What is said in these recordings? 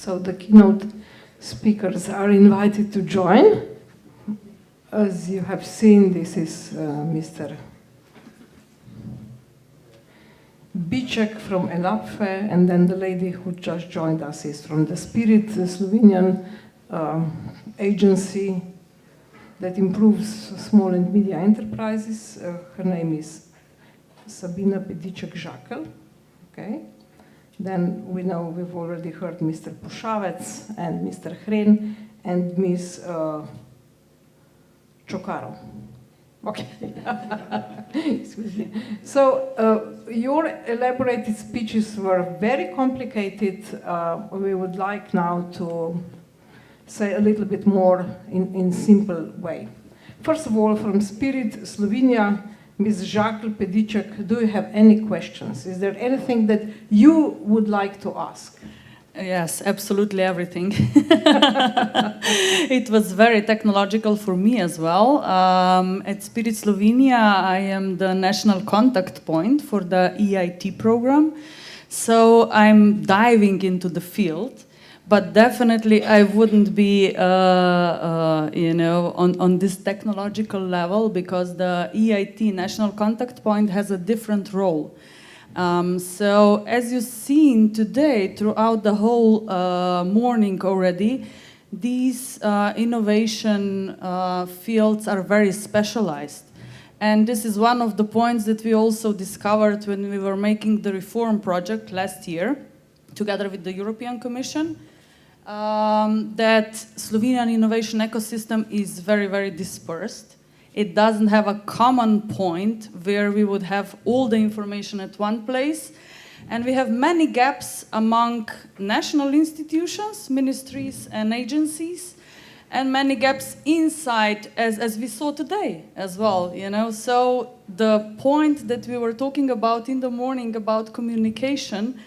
So the keynote speakers are invited to join. As you have seen, this is Mr. Biček from Elaphe, and then the lady who just joined us is from the SVRK, the Slovenian agency that improves small and medium enterprises. Her name is Sabina, Pediček, Žakelj. Okay. Then we know we've already heard Mr. Pušavec and Mr. Hren and Ms. Chocarro. Okay. Excuse me. So your elaborated speeches were very complicated. We would like now to say a little bit more in simple way. First of all, from SVRK Slovenia, Ms. Žakelj, Pediček, do you have any questions? Is there anything that you would like to ask? Yes, absolutely everything. It was very technological for me as well. At SVRK Slovenia, I am the national contact point for the EIT program. So I'm diving into the field, but definitely I wouldn't be, on this technological level, because the EIT national contact point has a different role. So as you've seen today, throughout the whole morning already, these innovation fields are very specialized. And this is one of the points that we also discovered when we were making the reform project last year, together with the European Commission, that Slovenian innovation ecosystem is very, very dispersed. It doesn't have a common point where we would have all the information at one place. And we have many gaps among national institutions, ministries and agencies, and many gaps inside, as we saw today as well. So the point that we were talking about in the morning about communication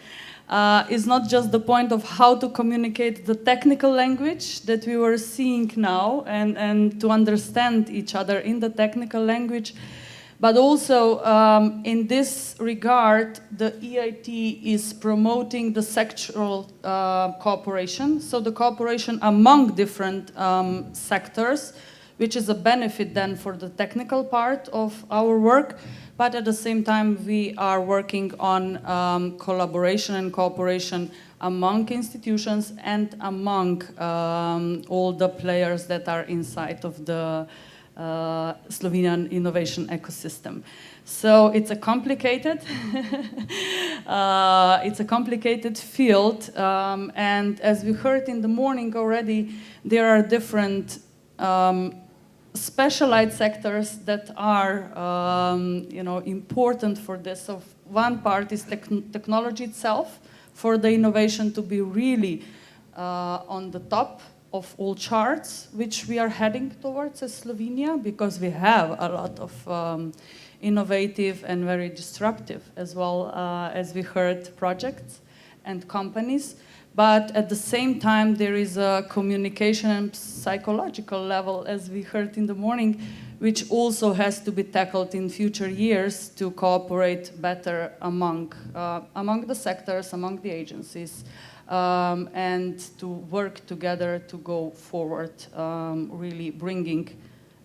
is not just the point of how to communicate the technical language that we were seeing now and to understand each other in the technical language, but also in this regard, the EIT is promoting the sectoral cooperation, so the cooperation among different sectors, which is a benefit then for the technical part of our work. But at the same time, we are working on collaboration and cooperation among institutions and among all the players that are inside of the Slovenian innovation ecosystem. So it's a complicated, field, and as we heard in the morning already, there are different specialized sectors that are, important for this. So one part is technology itself, for the innovation to be really on the top of all charts, which we are heading towards as Slovenia, because we have a lot of innovative and very disruptive, as well as we heard, projects and companies. But at the same time, there is a communication and psychological level, as we heard in the morning, which also has to be tackled in future years to cooperate better among the sectors, among the agencies, and to work together to go forward, really bringing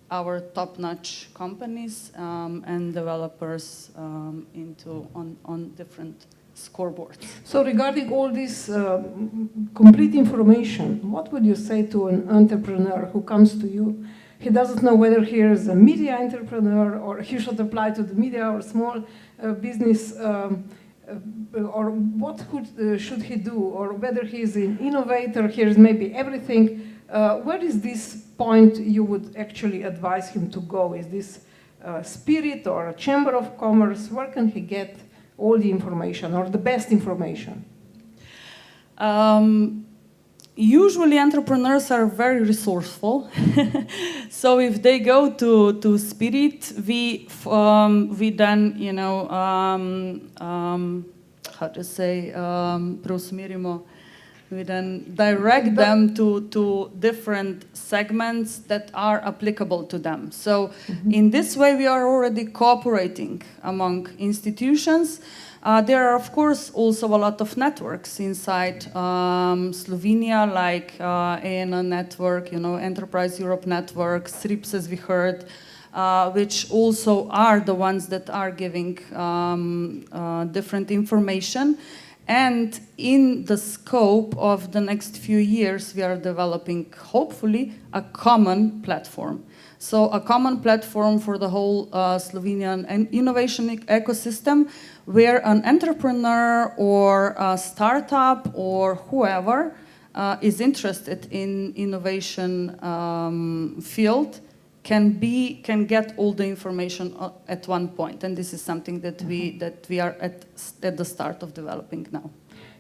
our top-notch companies and developers on different scoreboards. So regarding all this complete information, what would you say to an entrepreneur who comes to you? He doesn't know whether he is a media entrepreneur or he should apply to the media or small business, or what should he do, or whether he is an innovator, he is maybe everything. Where is this point you would actually advise him to go? Is this SVRK or a Chamber of Commerce? Where can he get all the information or the best information? Usually entrepreneurs are very resourceful. So if they go to SVRK, we then, how to say, preusmerimo We then direct them to different segments that are applicable to them. So in this way, we are already cooperating among institutions. There are, of course, also a lot of networks inside Slovenia, like ENA network, Enterprise Europe network, SRIPS, as we heard, which also are the ones that are giving different information. And in the scope of the next few years, we are developing, hopefully, a common platform. So a common platform for the whole Slovenian innovation ecosystem, where an entrepreneur or a startup or whoever is interested in innovation field can get all the information at one point, and this is something that we are at the start of developing now.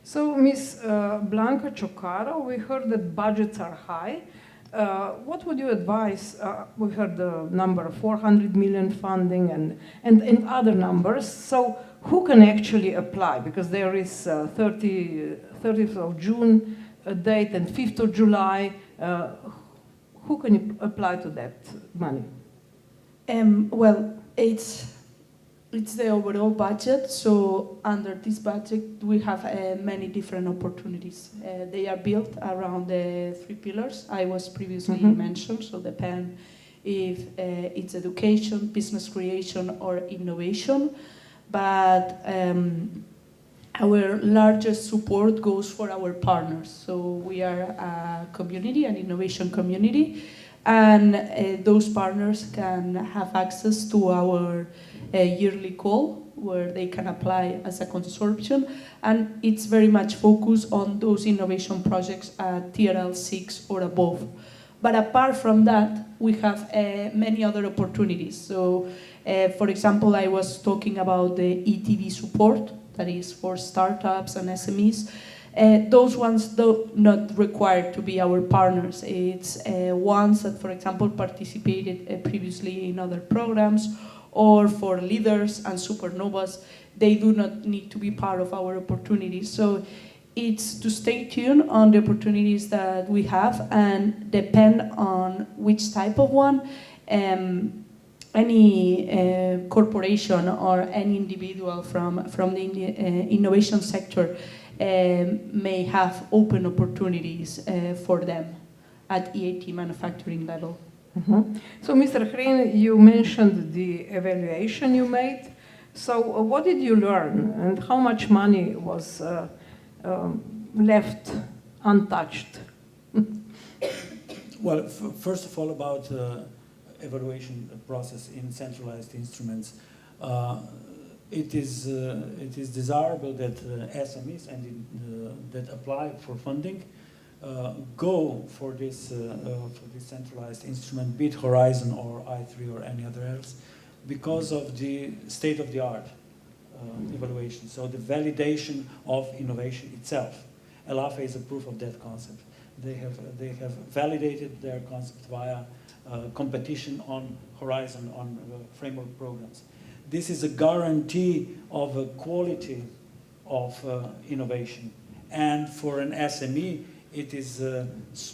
So, Ms. Blanca Chocarro, we heard that budgets are high. What would you advise? We heard the number of 400 million funding and other numbers. So, who can actually apply? Because there is 30th of June date and 5th of July. Who can apply to that money? Well, it's the overall budget. So under this budget, we have many different opportunities. They are built around the 3 pillars I was previously mentioned. So depend if it's education, business creation, or innovation. But our largest support goes for our partners. So we are a community, an innovation community, and those partners can have access to our yearly call, where they can apply as a consortium, and it's very much focused on those innovation projects at TRL 6 or above. But apart from that, we have many other opportunities. So, for example, I was talking about the ETV support, that is for startups and SMEs. Those ones do not require to be our partners. It's ones that, for example, participated previously in other programs, or for leaders and supernovas. They do not need to be part of our opportunities. So it's to stay tuned on the opportunities that we have, and depend on which type of one. Any corporation or any individual from the innovation sector may have open opportunities for them at EIT manufacturing level. So, Mr. Hren, you mentioned the evaluation you made. So, what did you learn, and how much money was left untouched? Well, first of all, about evaluation process in centralized instruments. It is desirable that SMEs that apply for funding go for this centralized instrument, be it Horizon or I3 or any other else, because of the state-of-the-art evaluation. So the validation of innovation itself. Elaphe is a proof of that concept. They have validated their concept via competition on Horizon, on framework programs. This is a guarantee of a quality of innovation. And for an SME, it is a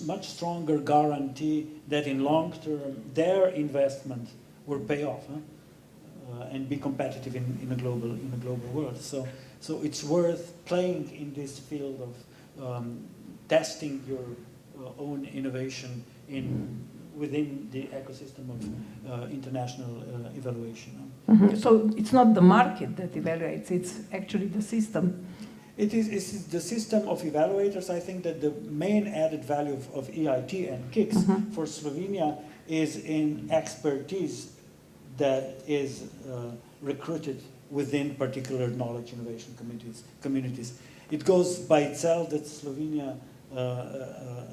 much stronger guarantee that in long term, their investment will pay off and be competitive in a global world. So it's worth playing in this field of testing your own innovation within the ecosystem of international evaluation. So it's not the market that evaluates, it's actually the system. It's the system of evaluators. I think that the main added value of EIT and KICS for Slovenia is in expertise that is recruited within particular knowledge innovation communities. It goes by itself that Slovenia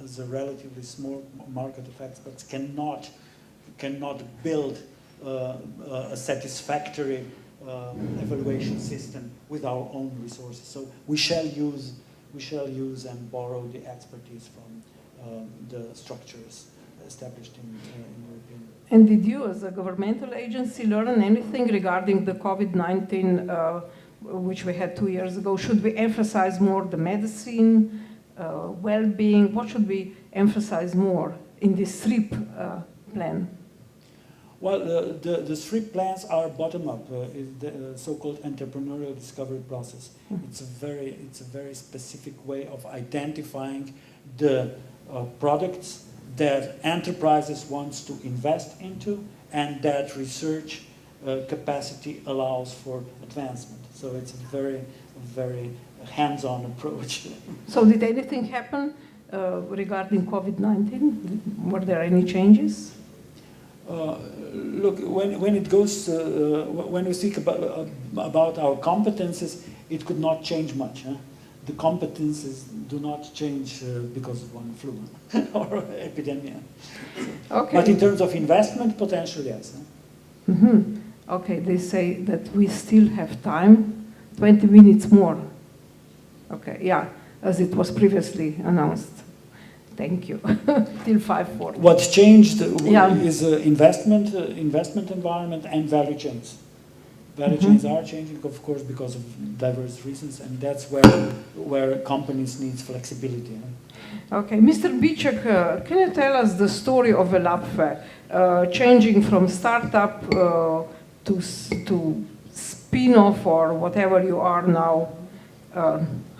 is a relatively small market of experts, cannot build a satisfactory evaluation system with our own resources. So we shall use and borrow the expertise from the structures established in European. And did you, as a governmental agency, learn anything regarding the COVID-19, which we had 2 years ago? Should we emphasize more the medicine well-being? What should we emphasize more in this SRIP plan? Well, the SRIP plans are bottom-up, the so-called entrepreneurial discovery process. It's a very specific way of identifying the products that enterprises wants to invest into and that research capacity allows for advancement. So it's a very hands-on approach. So did anything happen regarding COVID-19? Were there any changes? Look, when it goes, when we speak about our competences, it could not change much. Huh? The competences do not change because of one flu or epidemic. Okay. But in terms of investment potential, yes. Huh? Mm-hmm. Okay, they say that we still have time, 20 minutes more. Okay, yeah, as it was previously announced. Thank you. Till 5:40. What's changed is investment environment and value chains. Value chains are changing, of course, because of diverse reasons, and that's where companies need flexibility. Okay, Mr. Biček, can you tell us the story of Elaphe, changing from startup to spin-off or whatever you are now?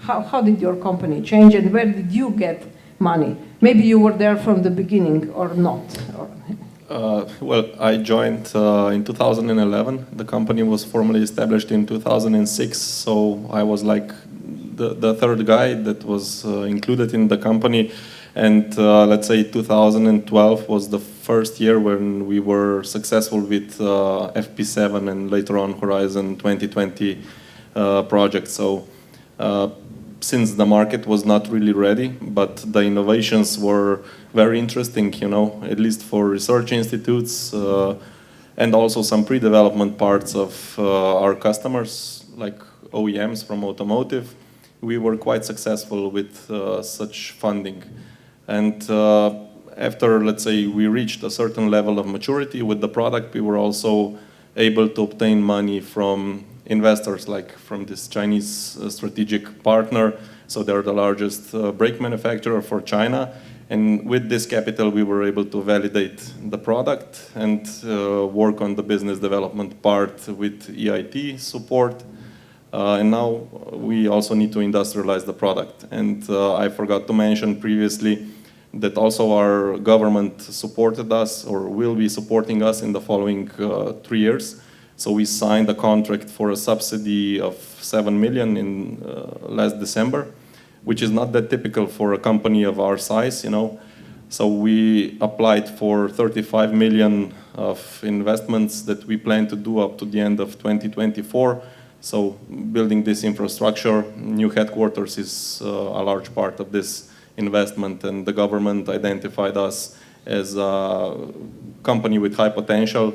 How did your company change, and where did you get money? Maybe you were there from the beginning or not. Well, I joined in 2011. The company was formally established in 2006, so I was like the third guy that was included in the company. And let's say 2012 was the first year when we were successful with FP7 and later on Horizon 2020 project. So since the market was not really ready, but the innovations were very interesting, you know, at least for research institutes and also some pre-development parts of our customers, like OEMs from automotive. We were quite successful with such funding. And after, let's say, we reached a certain level of maturity with the product, we were also able to obtain money from investors, like from this Chinese strategic partner. So they're the largest brake manufacturer for China. And with this capital, we were able to validate the product and work on the business development part with EIT support. And now we also need to industrialize the product. And I forgot to mention previously that also our government supported us or will be supporting us in the following 3 years. So we signed a contract for a subsidy of 7 million in last December, which is not that typical for a company of our size, you know. So we applied for 35 million of investments that we plan to do up to the end of 2024. So building this infrastructure, new headquarters is a large part of this investment, and the government identified us as a company with high potential.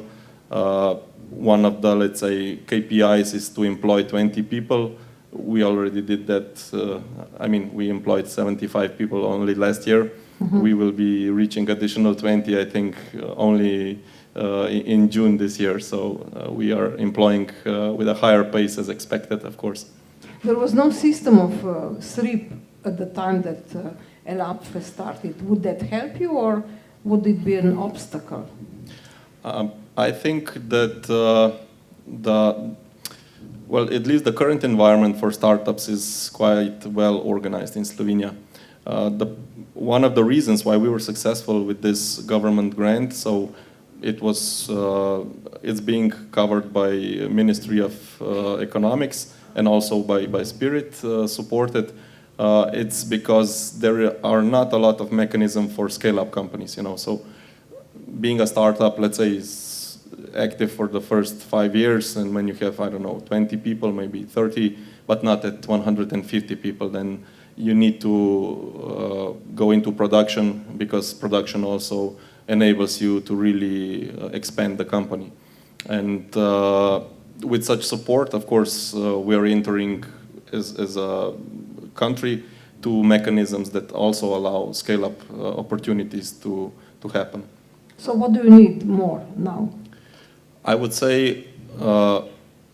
One of the, let's say, KPIs is to employ 20 people. We already did that. I mean, we employed 75 people only last year. We will be reaching additional 20, I think, only in June this year. So we are employing with a higher pace as expected, of course. There was no system of SRIP at the time that Elaphe started. Would that help you, or would it be an obstacle? I think that well, at least the current environment for startups is quite well organized in Slovenia. One of the reasons why we were successful with this government grant, so it's being covered by Ministry of Economics and also by Spirit supported. It's because there are not a lot of mechanism for scale-up companies, you know. So being a startup, let's say, is active for the first 5 years, and when you have, I don't know, 20 people, maybe 30, but not at 150 people, then you need to go into production, because production also enables you to really expand the company. And with such support, of course, we are entering as a country to mechanisms that also allow scale-up opportunities to happen. So what do you need more now? I would say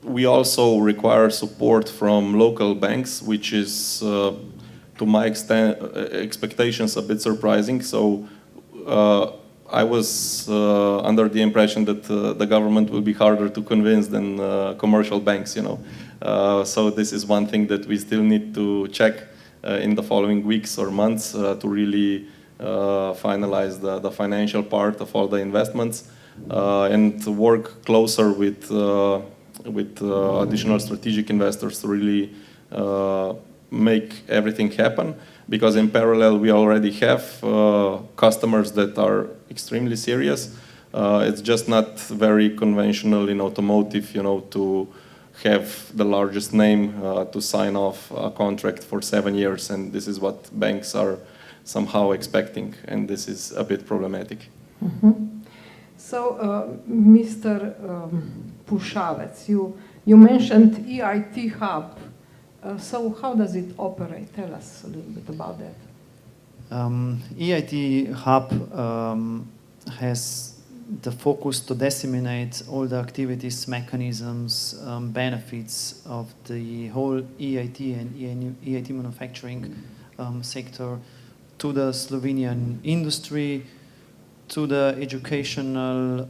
we also require support from local banks, which is to my expectations, a bit surprising. So I was under the impression that the government will be harder to convince than commercial banks, you know. So this is one thing that we still need to check in the following weeks or months to really finalize the financial part of all the investments and to work closer with additional strategic investors to really make everything happen. Because in parallel, we already have customers that are extremely serious. It's just not very conventional in automotive, you know, to have the largest name to sign off a contract for 7 years, and this is what banks are somehow expecting, and this is a bit problematic. Mm-hmm. So, Mr. Pušavec, you mentioned EIT Hub. So how does it operate? Tell us a little bit about that. EIT Hub has the focus to disseminate all the activities, mechanisms, benefits of the whole EIT and EIT manufacturing sector to the Slovenian industry, to the educational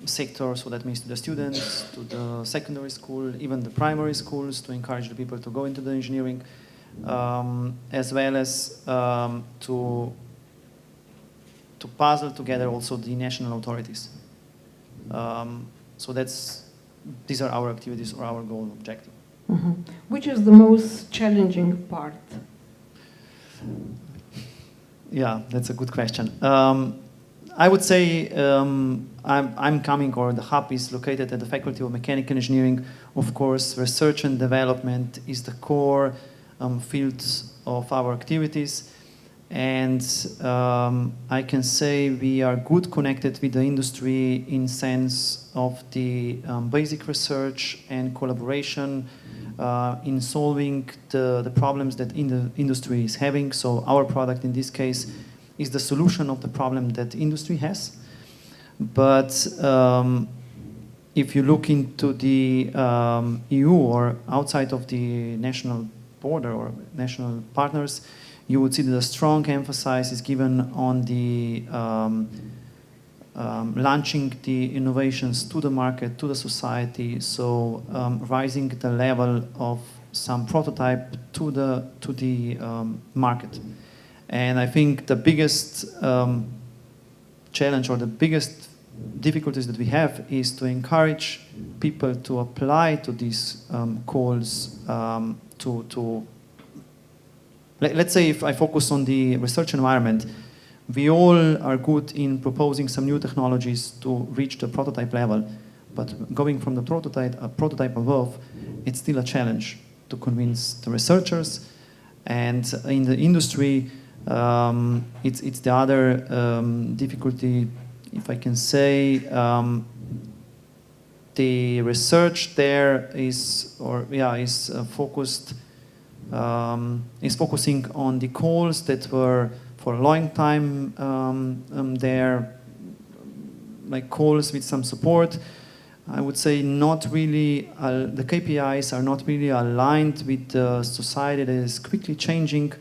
sector, so that means to the students, to the secondary school, even the primary schools, to encourage the people to go into the engineering, as well as to puzzle together also the national authorities. So these are our activities or our goal objective. Mm-hmm. Which is the most challenging part? Yeah, that's a good question. I would say I'm coming, or the hub is located at the Faculty of Mechanical Engineering. Of course, research and development is the core field of our activities. And I can say we are good connected with the industry in sense of the basic research and collaboration in solving the problems that the industry is having. So our product in this case is the solution of the problem that industry has. But if you look into the EU or outside of the national border or national partners, you would see that a strong emphasis is given on the launching the innovations to the market, to the society, so rising the level of some prototype to the market. And I think the biggest challenge or the biggest difficulties that we have is to encourage people to apply to these calls let's say if I focus on the research environment, we all are good in proposing some new technologies to reach the prototype level, but going from the prototype above, it's still a challenge to convince the researchers. And in the industry, it's the other difficulty, if I can say. The research there is focusing on the calls that were for a long time there, like calls with some support. I would say not really, the KPIs are not really aligned with the society that is quickly changing.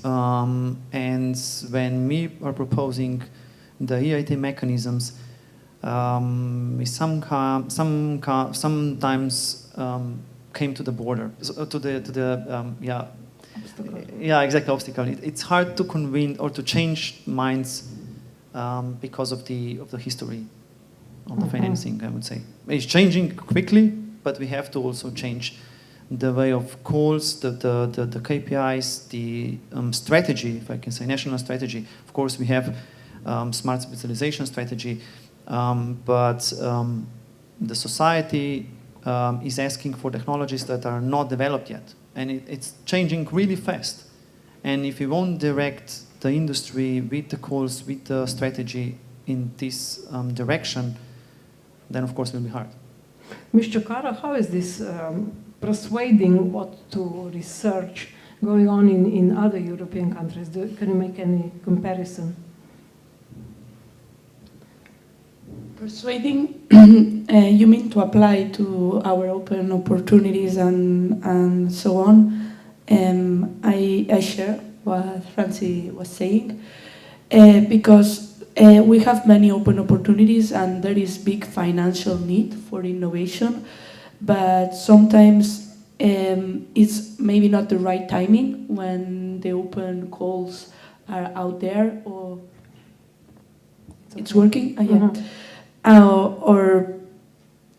And when we are proposing the EIT mechanisms, we sometimes came to the border, obstacle. It's hard to convince or to change minds because of the history of the financing. I would say it's changing quickly, but we have to also change the way of calls, the KPIs, the strategy, if I can say, national strategy. Of course, we have smart specialization strategy, but the society is asking for technologies that are not developed yet, and it's changing really fast. And if we won't direct the industry with the calls, with the strategy in this direction, then of course it will be hard. Mr. Chocarro, how is this persuading what to research going on in other European countries? Can you make any comparison? Persuading you mean to apply to our open opportunities and so on? I share what Franci was saying, because we have many open opportunities and there is big financial need for innovation, but sometimes it's maybe not the right timing when the open calls are out there, or it's working.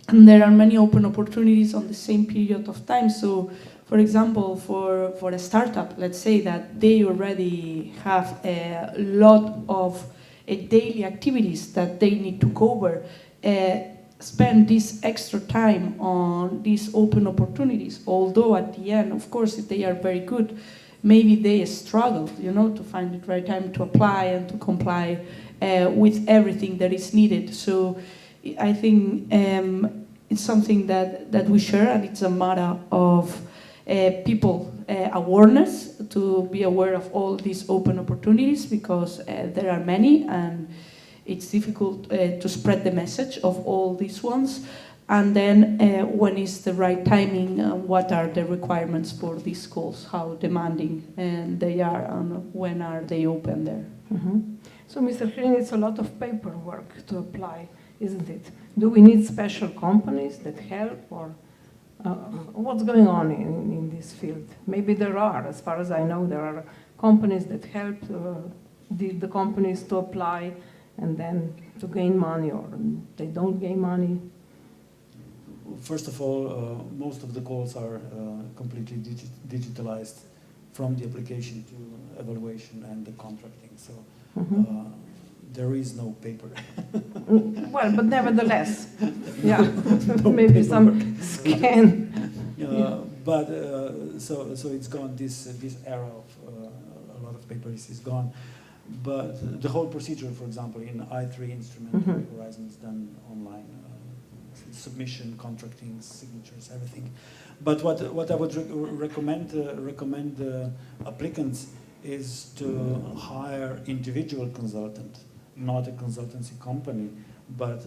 And there are many open opportunities on the same period of time. So, for example, for a startup, let's say that they already have a lot of daily activities that they need to cover, spend this extra time on these open opportunities, although at the end, of course, if they are very good, maybe they struggle, to find the right time to apply and to comply with everything that is needed. So I think it's something that we share, and it's a matter of people awareness, to be aware of all these open opportunities, because there are many and it's difficult to spread the message of all these ones. And then when is the right timing, what are the requirements for these calls, how demanding they are, and when are they open there. So, Mr. Hren, it's a lot of paperwork to apply, isn't it? Do we need special companies that help, or what's going on in this field? Maybe there are, as far as I know, there are companies that help the companies to apply and then to gain money, or they don't gain money. First of all, most of the calls are completely digitalized, from the application to evaluation and the contracting. So there is no paper. Well, but nevertheless, yeah, maybe some scan. But so it's gone. This era of a lot of paper is gone. But the whole procedure, for example, in I3 instrument, Horizon is done online. Submission, contracting, signatures, everything. But what I would recommend applicants is to hire individual consultant, not a consultancy company, but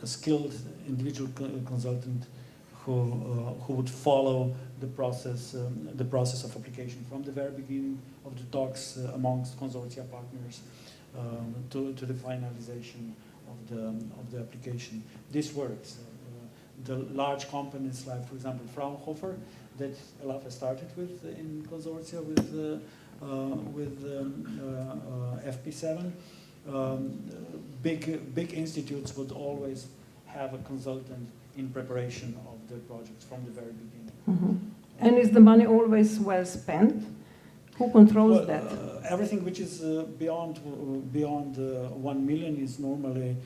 a skilled individual consultant who would follow the process of application from the very beginning of the talks amongst consortia partners to the finalization of the application. This works. The large companies like, for example, Fraunhofer, that Elaphe started with in consortia with FP7. Big institutes would always have a consultant in preparation of the projects from the very beginning. And is the money always well spent? Who controls that? Everything which is beyond 1 million is normally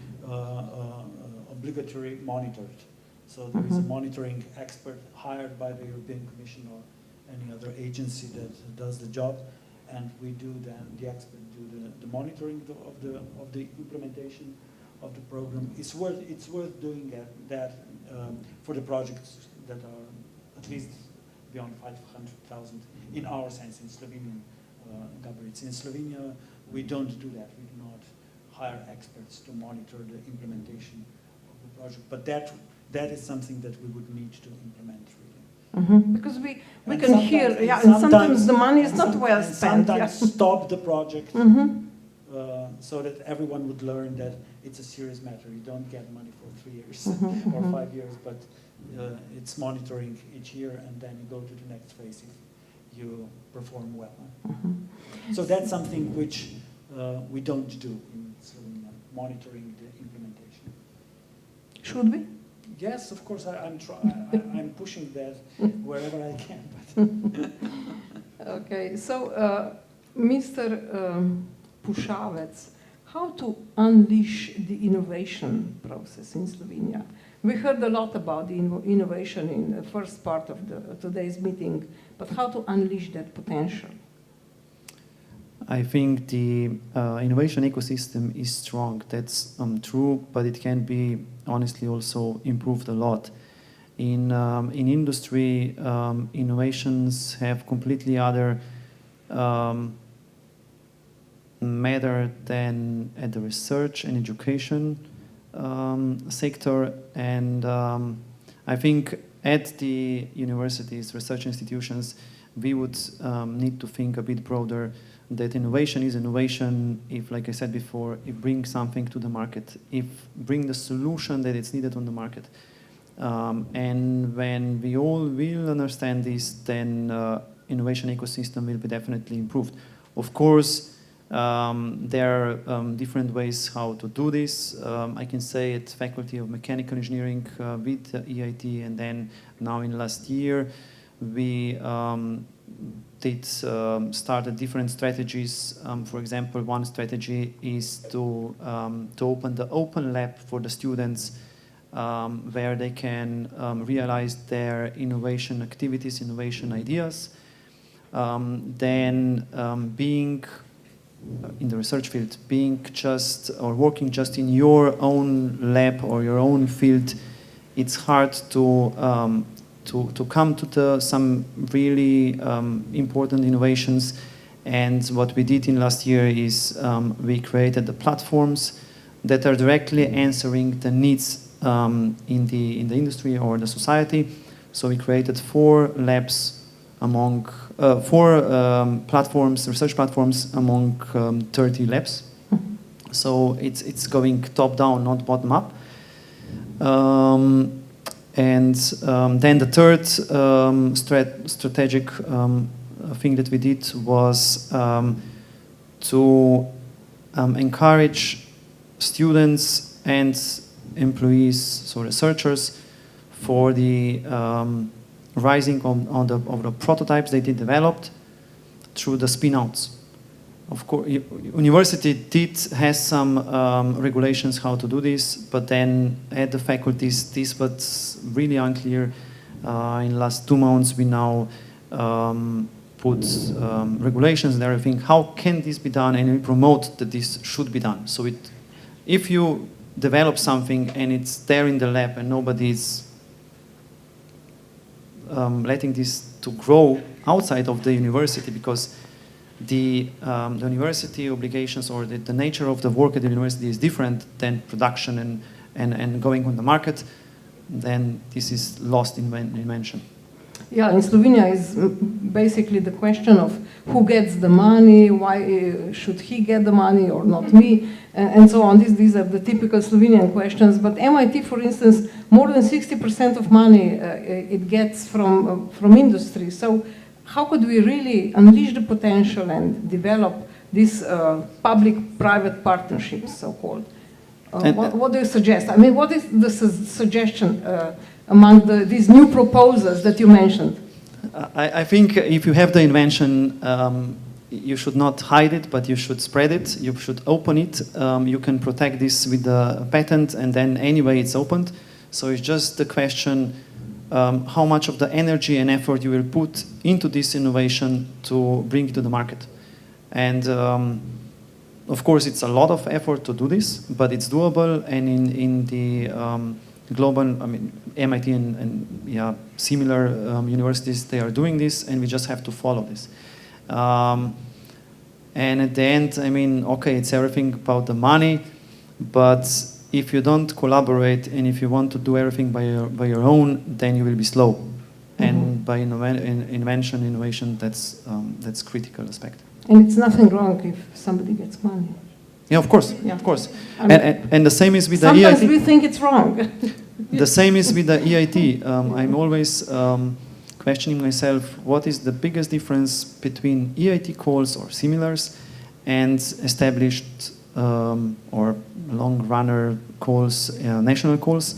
obligatory monitored. So there is a monitoring expert hired by the European Commission or any other agency that does the job, and we do the expert do the monitoring of the implementation of the program. It's worth doing that for the projects that are at least beyond 500,000 in our sense, in Slovenian gabarits. In Slovenia, we don't do that. We do not hire experts to monitor the implementation of the project, but that is something that we would need to implement, really. Because we can hear, and sometimes the money is not well spent. Sometimes stop the project so that everyone would learn that it's a serious matter. You don't get money for 3 years or 5 years, but it's monitoring each year, and then you go to the next phase if you perform well. So that's something which we don't do in Slovenia, monitoring the implementation. Should we? Yes, of course. I'm pushing that wherever I can. But Okay, so Mr. Pušavec, how to unleash the innovation process in Slovenia? We heard a lot about the innovation in the first part of today's meeting, but how to unleash that potential? I think the innovation ecosystem is strong. That's true, but it can be honestly also improved a lot. In industry, innovations have completely other matter than at the research and education sector, and I think at the universities, research institutions, we would need to think a bit broader, that innovation is innovation if, like I said before, it brings something to the market, if bring the solution that is needed on the market. And when we all will understand this, then innovation ecosystem will be definitely improved. Of course, there are different ways how to do this. I can say at Faculty of Mechanical Engineering with the EIT, and then now in last year we started different strategies. For example, one strategy is to open the open lab for the students, where they can realize their innovation activities, innovation ideas. Then being in the research field, being just or working just in your own lab or your own field, it's hard to come to some really important innovations. And what we did in last year is we created the platforms that are directly answering the needs in the industry or the society. So we created 4 labs among 4 platforms, research platforms among 30 labs. So it's going top down, not bottom up. And then the third strategic thing that we did was to encourage students and employees, so researchers, for the rising of the prototypes they did developed through the spin-outs. Of course, university has some regulations how to do this, but then at the faculties, this was really unclear. In the last 2 months, we now put regulations and everything. How can this be done? And we promote that this should be done. So if you develop something and it's there in the lab and nobody's letting this to grow outside of the university, because the university obligations or the nature of the work at the university is different than production and going on the market, then this is lost in invention. Yeah, in Slovenia is basically the question of who gets the money, why should he get the money or not me, and so on. These are the typical Slovenian questions. But MIT, for instance, more than 60% of money it gets from industry. So how could we really unleash the potential and develop these public-private partnerships, so-called? What do you suggest? I mean, what is the suggestion among these new proposals that you mentioned? I think if you have the invention, you should not hide it, but you should spread it. You should open it. You can protect this with the patent, and then anyway it's opened. So it's just the question how much of the energy and effort you will put into this innovation to bring it to the market. And of course, it's a lot of effort to do this, but it's doable. And in the global, I mean, MIT and similar universities, they are doing this, and we just have to follow this. And at the end, I mean, okay, it's everything about the money, but if you don't collaborate and if you want to do everything by your own, then you will be slow. Mm-hmm. And by innovation, that's critical aspect. And it's nothing wrong if somebody gets money. Yeah, of course, yeah. Of course. I mean, and the same is with the EIT. Sometimes we think it's wrong. The same is with the EIT. I'm always questioning myself, what is the biggest difference between EIT calls or similars and established or long runner calls, national calls.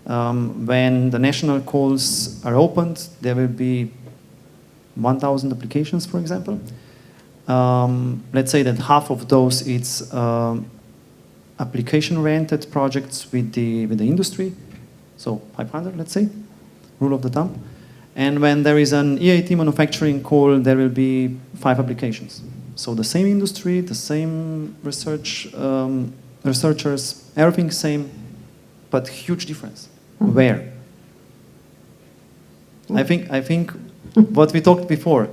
When the national calls are opened, there will be 1,000 applications, for example. Let's say that half of those it's application-oriented projects with the industry, so 500, let's say, rule of the thumb. And when there is an EIT manufacturing call, there will be 5 applications. So the same industry, the same researchers, everything same, but huge difference. Mm-hmm. Where? I think what we talked before,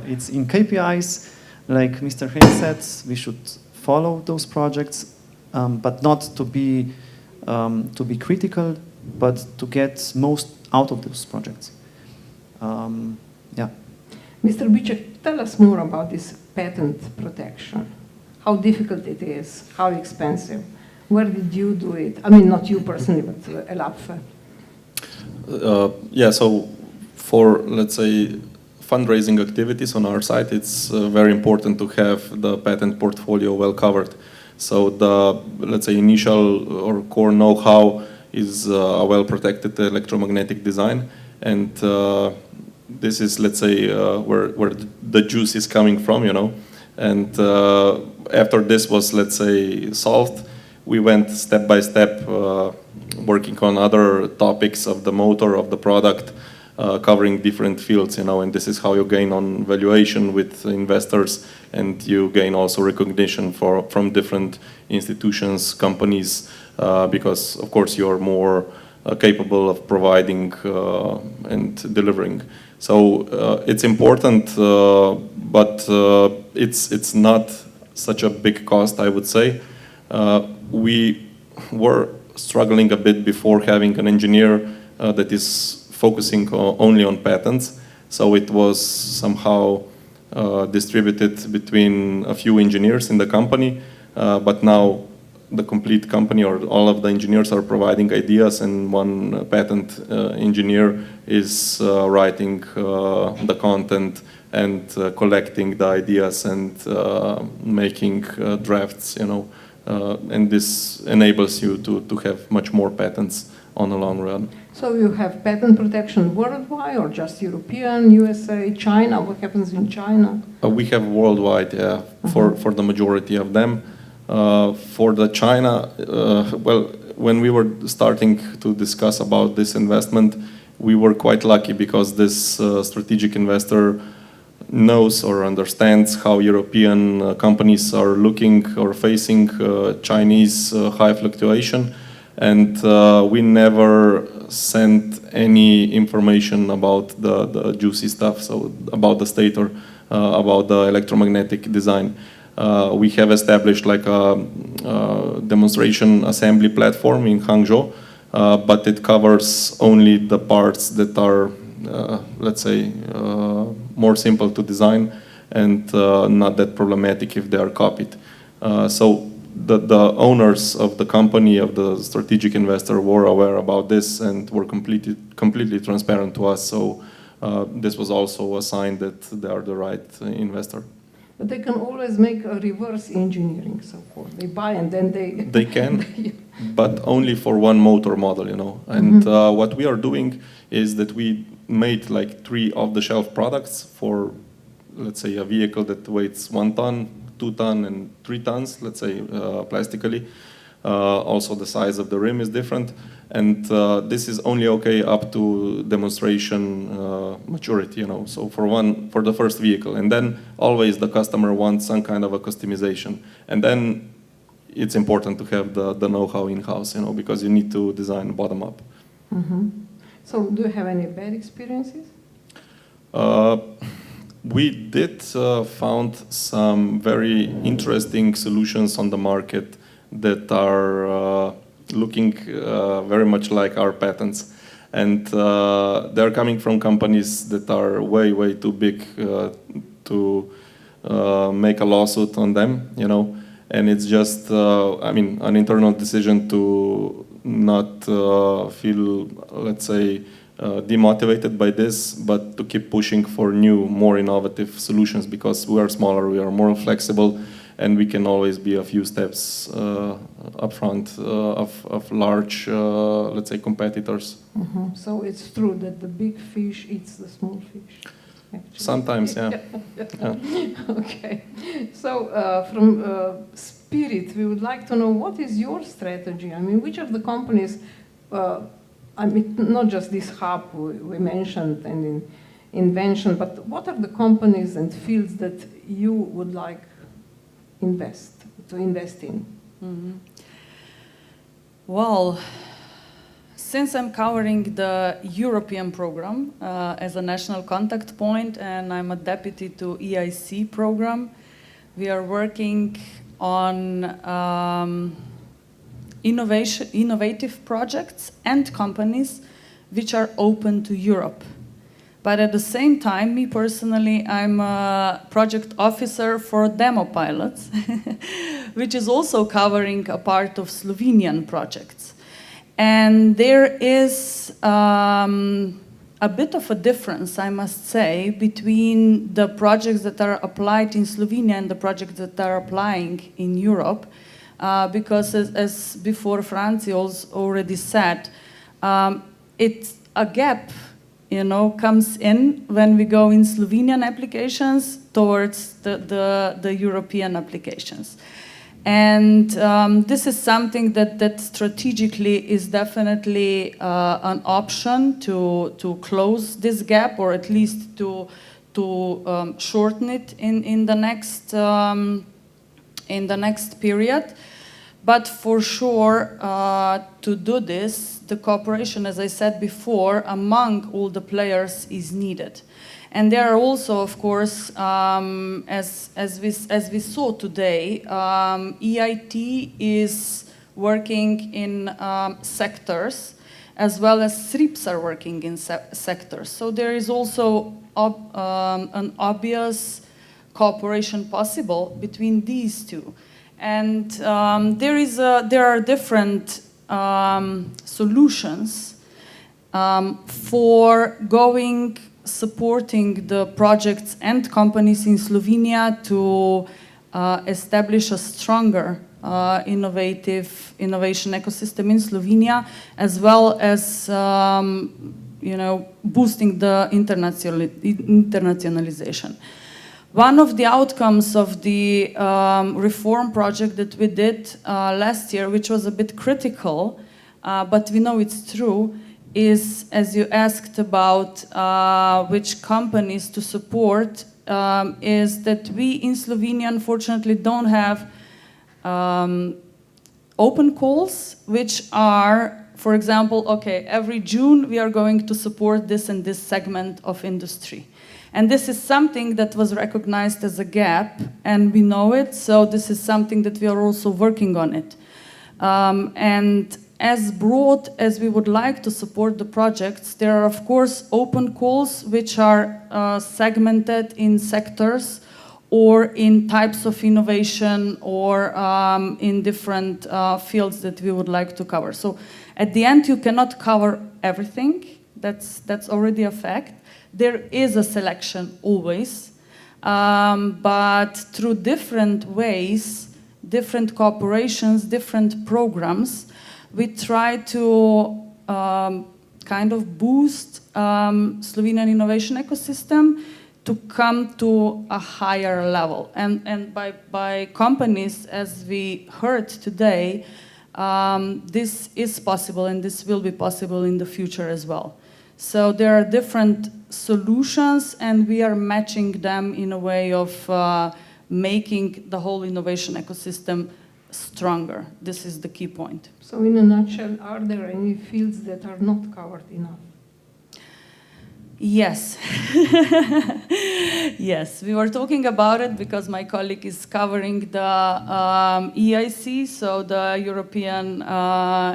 it's in KPIs, like Mr. Hren said, we should follow those projects, but not to be to be critical, but to get most out of those projects. Yeah. Mr. Biček, tell us more about this patent protection. How difficult it is, how expensive. Where did you do it? I mean, not you personally, but Elaphe. Yeah, so for, let's say, fundraising activities on our site, it's very important to have the patent portfolio well covered. So the, let's say, initial or core know-how is a well-protected electromagnetic design, and this is, let's say, where the juice is coming from, you know. And after this was, let's say, solved, we went step by step, working on other topics of the motor, of the product, covering different fields, you know, and this is how you gain on valuation with investors, and you gain also recognition from different institutions, companies, because, of course, you're more capable of providing and delivering. So it's important, but it's not such a big cost, I would say. We were struggling a bit before having an engineer that is focusing only on patents, so it was somehow distributed between a few engineers in the company, but now the complete company or all of the engineers are providing ideas, and one patent engineer is writing the content and collecting the ideas and making drafts, you know, and this enables you to have much more patents on the long run. So you have patent protection worldwide, or just European, USA, China? What happens in China? We have worldwide, yeah, for the majority of them. For the China, well, when we were starting to discuss about this investment, we were quite lucky because this strategic investor knows or understands how European companies are looking or facing Chinese high fluctuation, and we never sent any information about the juicy stuff, so about the stator, about the electromagnetic design. We have established like a demonstration assembly platform in Hangzhou, but it covers only the parts that are, let's say, more simple to design and not that problematic if they are copied. So the owners of the company, of the strategic investor, were aware about this and were completely transparent to us. So this was also a sign that they are the right investor. But they can always make a reverse engineering, so forth. They buy and then they... They can, but only for one motor model, you know. And what we are doing is that we made like 3 off-the-shelf products for, let's say, a vehicle that weighs 1 ton, 2 ton, and 3 tons, let's say, plastically. Also, the size of the rim is different. And this is only okay up to demonstration maturity, you know, so for the first vehicle. And then always the customer wants some kind of a customization. And then it's important to have the know-how in-house, you know, because you need to design bottom up. So do you have any bad experiences? We did found some very interesting solutions on the market that are looking very much like our patents. And they're coming from companies that are way, way too big to make a lawsuit on them, you know. And it's just, I mean, an internal decision to not feel, let's say, demotivated by this, but to keep pushing for new, more innovative solutions, because we are smaller, we are more flexible, and we can always be a few steps up front of large, let's say, competitors. So it's true that the big fish eats the small fish? Actually. Sometimes, yeah. Yeah. Okay. So from Spirit, we would like to know, what is your strategy? I mean, which of the companies, I mean, not just this hub we mentioned and in invention, but what are the companies and fields that you would like to invest in? Well, since I'm covering the European program as a national contact point, and I'm a deputy to EIC program, we are working on innovative projects and companies which are open to Europe. But at the same time, me personally, I'm a project officer for demo pilots, which is also covering a part of Slovenian projects. And there is a bit of a difference, I must say, between the projects that are applied in Slovenia and the projects that are applying in Europe, because as before Franci already said, it's a gap, comes in when we go in Slovenian applications towards the European applications. And this is something that strategically is definitely an option to close this gap, or at least to shorten it in the next period. But for sure, to do this, the cooperation, as I said before, among all the players is needed. And there are also, of course, as we saw today, EIT is working in sectors, as well as SRIPs are working in sectors. So there is also an obvious cooperation possible between these two. And there are different solutions for supporting the projects and companies in Slovenia to establish a stronger innovation ecosystem in Slovenia, as well as boosting the internationalization. One of the outcomes of the reform project that we did last year, which was a bit critical, but we know it's true, is, as you asked about which companies to support, is that we in Slovenia unfortunately don't have open calls, which are, for example, okay, every June we are going to support this and this segment of industry. And this is something that was recognized as a gap, and we know it, so this is something that we are also working on it. And as broad as we would like to support the projects, there are of course open calls which are segmented in sectors or in types of innovation or in different fields that we would like to cover. So at the end you cannot cover everything, that's already a fact. There is a selection always, but through different ways, different cooperations, different programs, we try to kind of boost Slovenian innovation ecosystem to come to a higher level. And by companies, as we heard today, this is possible and this will be possible in the future as well. So there are different solutions and we are matching them in a way of making the whole innovation ecosystem stronger. This is the key point. So in a nutshell, are there any fields that are not covered enough? Yes. Yes, we were talking about it because my colleague is covering the EIC, so the European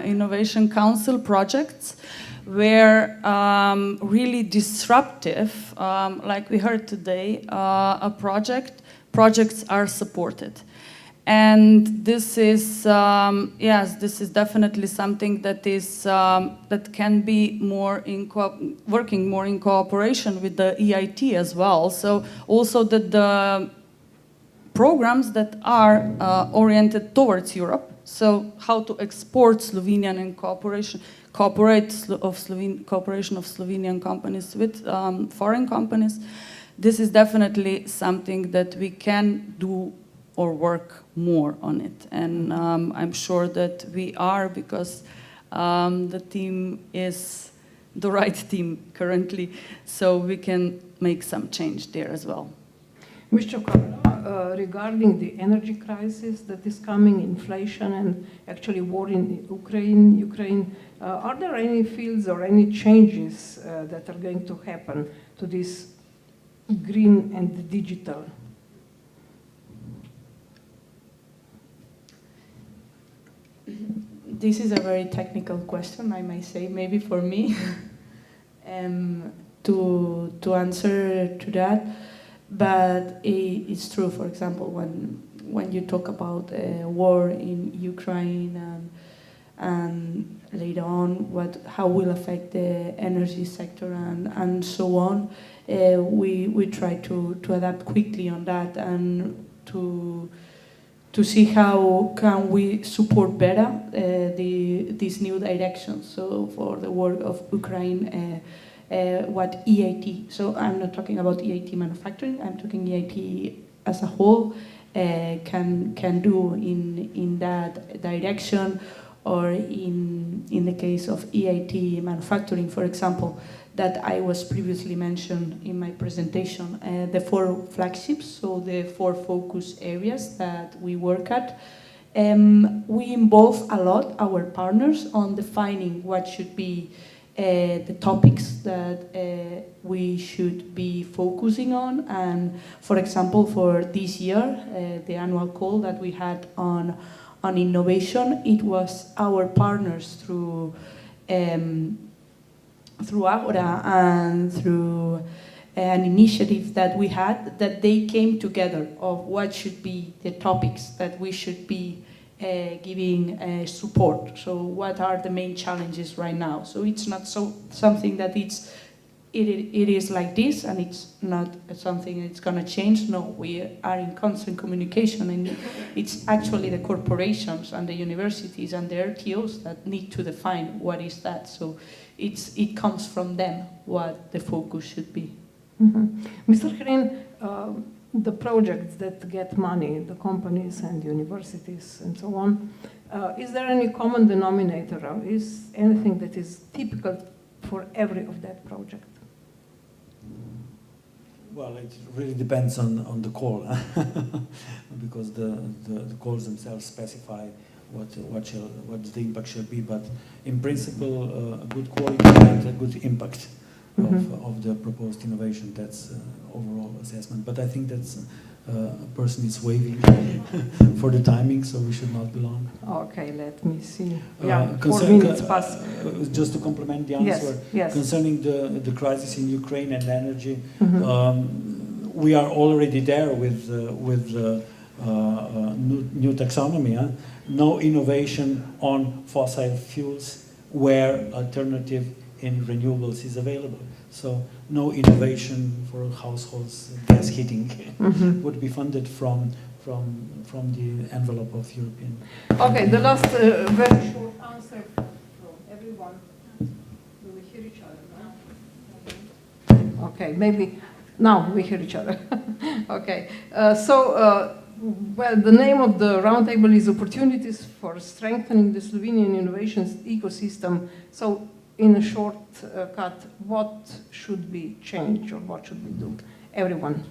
Innovation Council projects, where really disruptive, like we heard today, projects are supported. And this is, yes, this is definitely something that is that can be more working more in cooperation with the EIT as well. So also that the programs that are oriented towards Europe, so how to export Slovenian and cooperation of Slovenian companies with foreign companies, this is definitely something that we can do or work more on it. And I'm sure that we are, because the team is the right team currently, so we can make some change there as well. Mr. Chocarro, regarding the energy crisis that is coming, inflation and actually war in Ukraine, are there any fields or any changes that are going to happen to this green and digital? This is a very technical question, I may say, maybe for me, to answer to that. But it's true, for example, when you talk about war in Ukraine and later on how will affect the energy sector and so on, we try to adapt quickly on that and to see how can we support better these new directions. So for the work of Ukraine, what EIT, so I'm not talking about EIT manufacturing, I'm talking EIT as a whole, can do in that direction, or in the case of EIT manufacturing, for example, that I was previously mentioned in my presentation, the 4 flagships, so the 4 focus areas that we work at. We involve a lot our partners on defining what should be the topics that we should be focusing on. And for example, for this year, the annual call that we had on innovation, it was our partners through Agora and through an initiative that we had, that they came together of what should be the topics that we should be giving support. So what are the main challenges right now? So it's not something that it is like this and it's not something that's going to change. No, we are in constant communication, and it's actually the corporations and the universities and the RTOs that need to define what is that. So it comes from them what the focus should be. Mm-hmm. Mr. Hren, the projects that get money, the companies and universities and so on, is there any common denominator? Is anything that is typical for every of that project? Well, it really depends on the call, because the calls themselves specify what the impact shall be. But in principle, a good quality and a good impact of the proposed innovation. That's overall assessment. But I think that's a person is waving for the timing, so we should not be long. Okay, let me see. 4 minutes past. Just to complement the answer, yes. Concerning the crisis in Ukraine and energy, we are already there with new taxonomy. No innovation on fossil fuels where alternative in renewables is available. So no innovation for households gas heating would be funded from the envelope of European. Okay, the last very short answer from everyone. Do we hear each other now? Okay, maybe now we hear each other. Okay, well, the name of the roundtable is Opportunities for Strengthening the Slovenian Innovations Ecosystem. So in a short cut, what should be changed or what should we do? Everyone.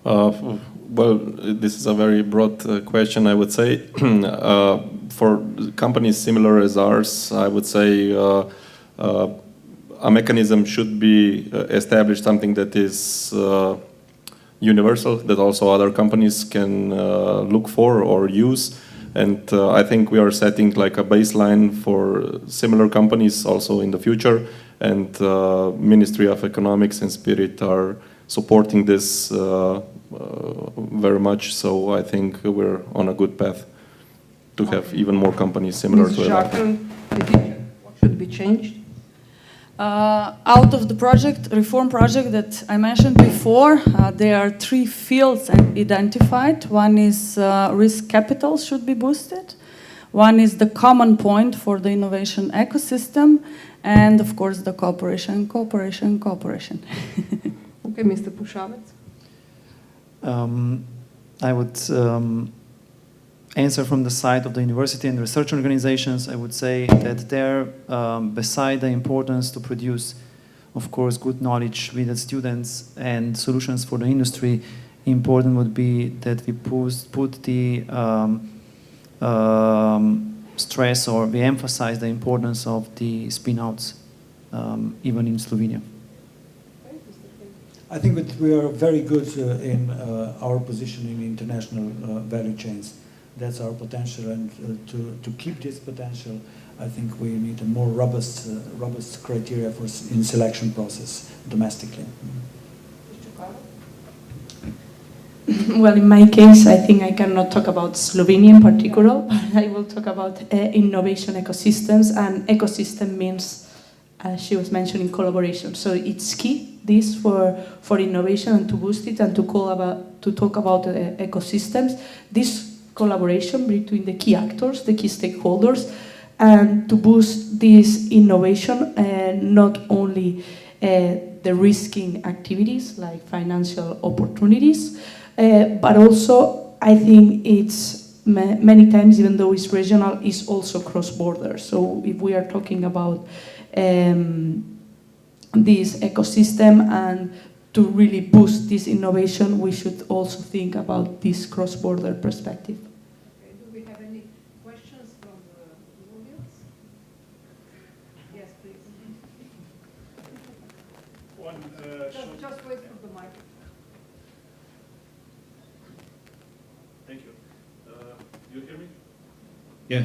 Well, this is a very broad question, I would say. For companies similar as ours, I would say a mechanism should be established, something that is universal, that also other companies can look for or use. And I think we are setting like a baseline for similar companies also in the future. And Ministry of Economics and Spirit are supporting this very much. So I think we're on a good path to have even more companies similar to Žakelj, Pediček, what should be changed? Out of the reform project that I mentioned before, there are 3 fields identified. One is risk capital should be boosted. One is the common point for the innovation ecosystem. And of course, the cooperation. Okay, Mr. Pušavec. I would answer from the side of the university and research organizations. I would say that there, beside the importance to produce, of course, good knowledge with the students and solutions for the industry, important would be that we put the stress, or we emphasize the importance of the spin-outs, even in Slovenia. I think that we are very good in our position in international value chains. That's our potential, and to keep this potential, I think we need a more robust criteria in selection process domestically. Well, in my case, I think I cannot talk about Slovenia in particular, but I will talk about innovation ecosystems, and ecosystem means, as she was mentioning, collaboration. So it's key, this, for innovation and to boost it and to talk about ecosystems, this collaboration between the key actors, the key stakeholders, and to boost this innovation, not only the risking activities like financial opportunities, but also I think it's many times, even though it's regional, it's also cross-border. So if we are talking about this ecosystem and to really boost this innovation, we should also think about this cross-border perspective. Okay. Do we have any questions from the audience? Yes, please. Just wait for the mic. Thank you. You hear me? Yeah.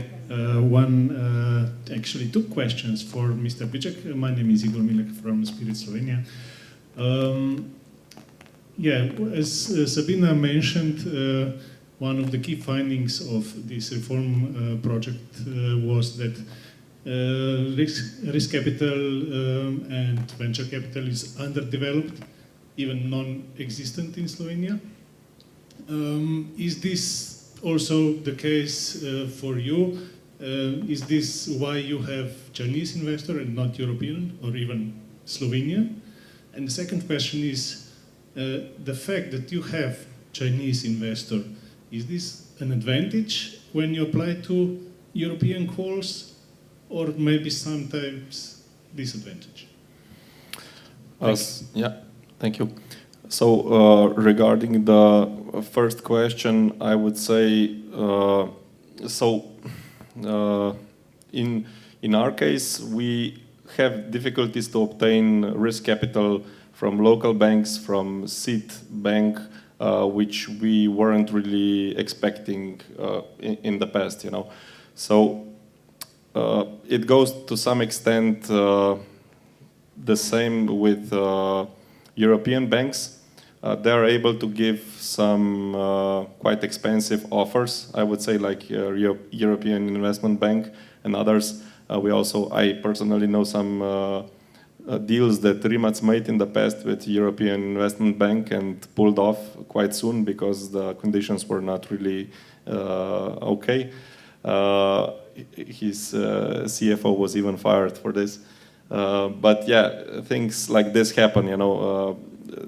Actually, two questions for Mr. Biček. My name is Igor Milek from Spirit Slovenia. As Sabina mentioned, one of the key findings of this reform project was that risk capital and venture capital is underdeveloped, even non-existent in Slovenia. Is this also the case for you? Is this why you have Chinese investor and not European or even Slovenian? And the second question is, the fact that you have Chinese investor, is this an advantage when you apply to European calls, or maybe sometimes disadvantage? Thank you. So regarding the first question, I would say, in our case, we have difficulties to obtain risk capital from local banks, from seed bank, which we weren't really expecting in the past, you know. So it goes to some extent the same with European banks. They are able to give some quite expensive offers, I would say, like European Investment Bank and others. I personally know some deals that Rimac made in the past with European Investment Bank and pulled off quite soon because the conditions were not really okay. His CFO was even fired for this. But yeah, things like this happen, you know.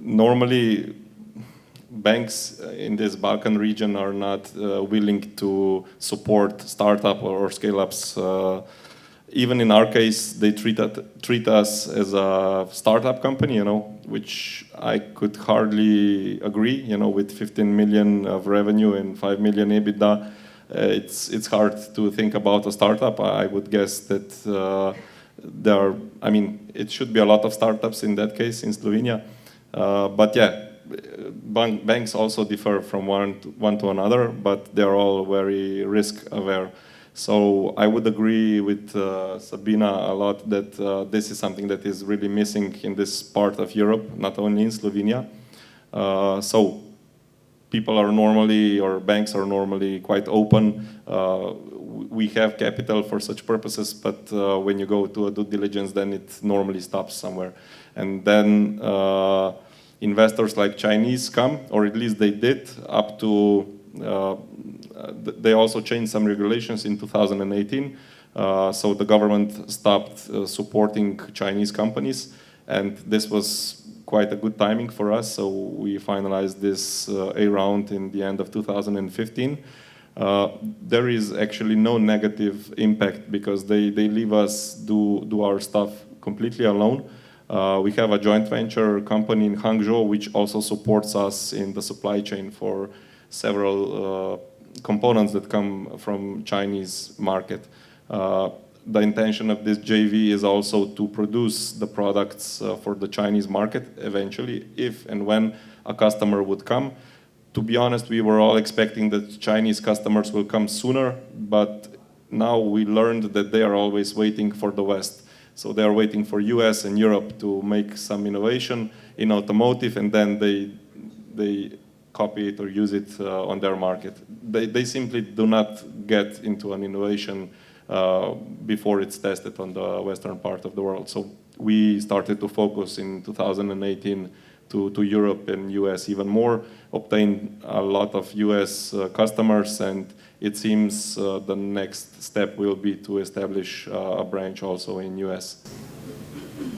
Normally, banks in this Balkan region are not willing to support startup or scale-ups. Even in our case, they treat us as a startup company, you know, which I could hardly agree. You know, with 15 million of revenue and 5 million EBITDA, it's hard to think about a startup. I would guess that it should be a lot of startups in that case in Slovenia. But yeah, banks also differ from one to another, but they're all very risk aware. So I would agree with Sabina a lot that this is something that is really missing in this part of Europe, not only in Slovenia. So people are normally, or banks are normally quite open. We have capital for such purposes, but when you go to a due diligence, then it normally stops somewhere. And then investors like Chinese come, or at least they did, up to, they also changed some regulations in 2018. So the government stopped supporting Chinese companies, and this was quite a good timing for us. So we finalized this A round in the end of 2015. There is actually no negative impact because they leave us do our stuff completely alone. We have a joint venture company in Hangzhou which also supports us in the supply chain for several components that come from Chinese market. The intention of this JV is also to produce the products for the Chinese market eventually, if and when a customer would come. to be honest, we were all expecting that Chinese customers will come sooner, but now we learned that they are always waiting for the West. So they are waiting for US and Europe to make some innovation in automotive, and then they copy it or use it on their market. They simply do not get into an innovation before it's tested on the western part of the world. So we started to focus in 2018 to Europe and US even more, obtained a lot of US customers, and it seems the next step will be to establish a branch also in US.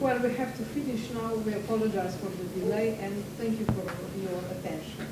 Well, we have to finish now. We apologize for the delay and thank you for your attention.